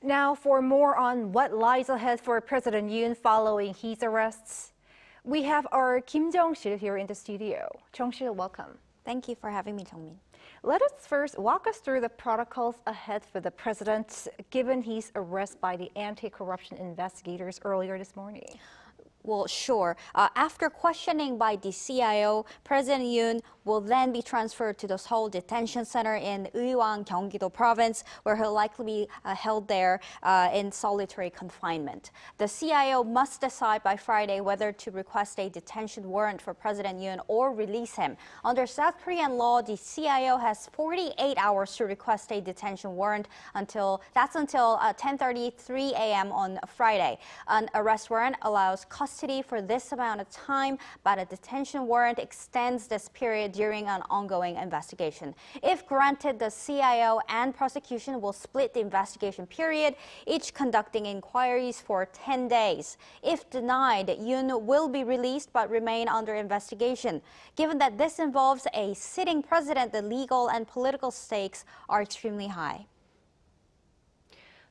Now, for more on what lies ahead for President Yoon following his arrests, we have our Kim Jung-sil here in the studio. Jung-sil, welcome. Thank you for having me, Jungmin. Let us first walk us through the protocols ahead for the president, given his arrest by the anti-corruption investigators earlier this morning. Well, sure. After questioning by the CIO, President Yoon will then be transferred to the Seoul Detention Center in Uiwang, Gyeonggi-do Province, where he'll likely be held there in solitary confinement. The CIO must decide by Friday whether to request a detention warrant for President Yoon or release him. Under South Korean law, the CIO has 48 hours to request a detention warrant until 10:33 a.m. on Friday. An arrest warrant allows custody for this amount of time, but a detention warrant extends this period during an ongoing investigation. If granted, the CIO and prosecution will split the investigation period, each conducting inquiries for 10 days. If denied, Yoon will be released but remain under investigation. Given that this involves a sitting president, the legal and political stakes are extremely high.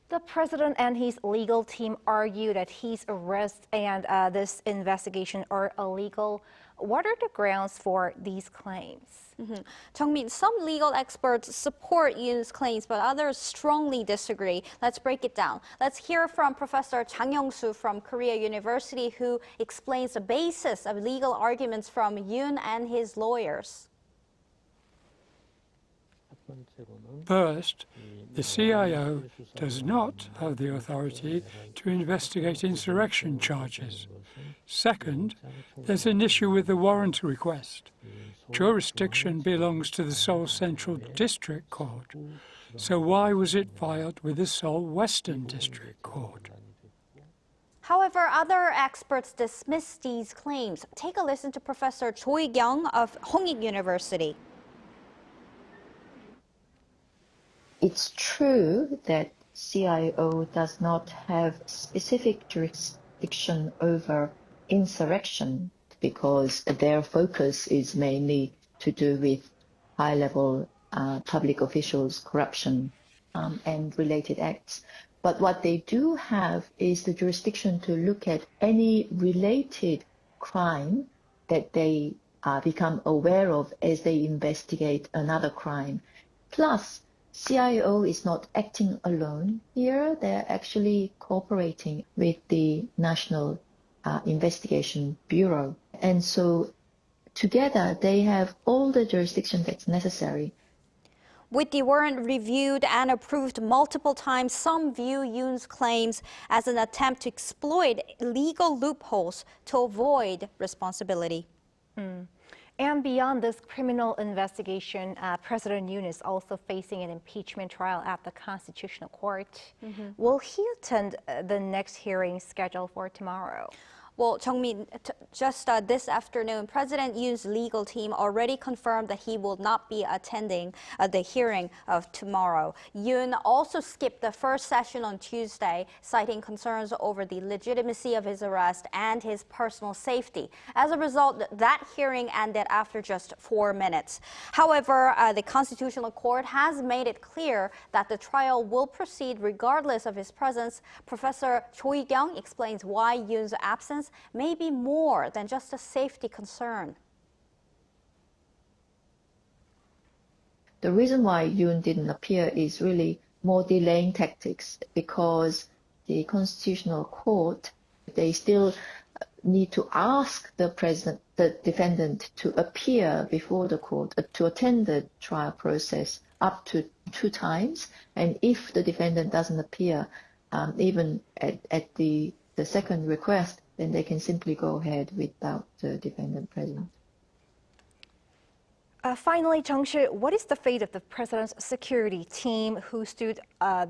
The president and his legal team argue that his arrest and this investigation are illegal. What are the grounds for these claims? Jungmin, some legal experts support Yoon's claims, but others strongly disagree. Let's break it down. Let's hear from Professor Jang Young-soo from Korea University, who explains the basis of legal arguments from Yoon and his lawyers. First, the CIO does not have the authority to investigate insurrection charges. Second, there's an issue with the warrant request. Jurisdiction belongs to the Seoul Central District Court, so why was it filed with the Seoul Western District Court? However, other experts dismiss these claims. Take a listen to Professor Uiwang of Hongik University. It's true that CIO does not have specific jurisdiction over insurrection because their focus is mainly to do with high-level public officials' corruption and related acts. But what they do have is the jurisdiction to look at any related crime that they become aware of as they investigate another crime. Plus, CIO is not acting alone here. They're actually cooperating with the National Investigation Bureau. And so together they have all the jurisdiction that's necessary. With the warrant reviewed and approved multiple times, some view Yoon's claims as an attempt to exploit legal loopholes to avoid responsibility. And beyond this criminal investigation, President Yoon is also facing an impeachment trial at the Constitutional Court. Will he attend the next hearing scheduled for tomorrow? Well, Jungmin, just this afternoon, President Yoon's legal team already confirmed that he will not be attending the hearing of tomorrow. Yoon also skipped the first session on Tuesday, citing concerns over the legitimacy of his arrest and his personal safety. As a result, that hearing ended after just 4 minutes. However, the Constitutional Court has made it clear that the trial will proceed regardless of his presence. Professor Uiwang explains why Yoon's absence may be more than just a safety concern. The reason why Yoon didn't appear is really more delaying tactics because the Constitutional Court, they still need to ask the defendant to appear before the court, to attend the trial process up to 2 times. And if the defendant doesn't appear, even at the second request, then they can simply go ahead without the defendant present. Finally, Jung-sil, what is the fate of the president's security team who stood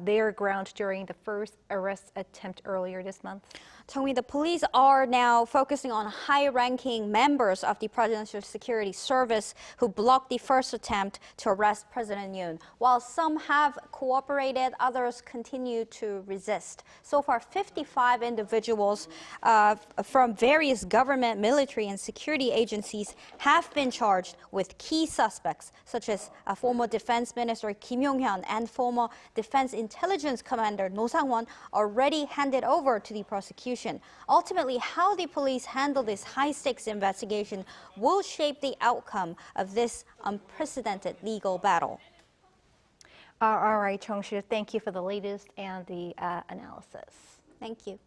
their ground during the first arrest attempt earlier this month? Jungmi, the police are now focusing on high-ranking members of the Presidential Security Service who blocked the first attempt to arrest President Yoon. While some have cooperated, others continue to resist. So far, 55 individuals from various government, military, and security agencies have been charged with key key suspects, such as former Defense Minister Kim Yong-hyun and former Defense Intelligence Commander No Sang-won, already handed over to the prosecution. Ultimately, how the police handle this high-stakes investigation will shape the outcome of this unprecedented legal battle. All right, Chung-soo, thank you for the latest and the analysis. Thank you.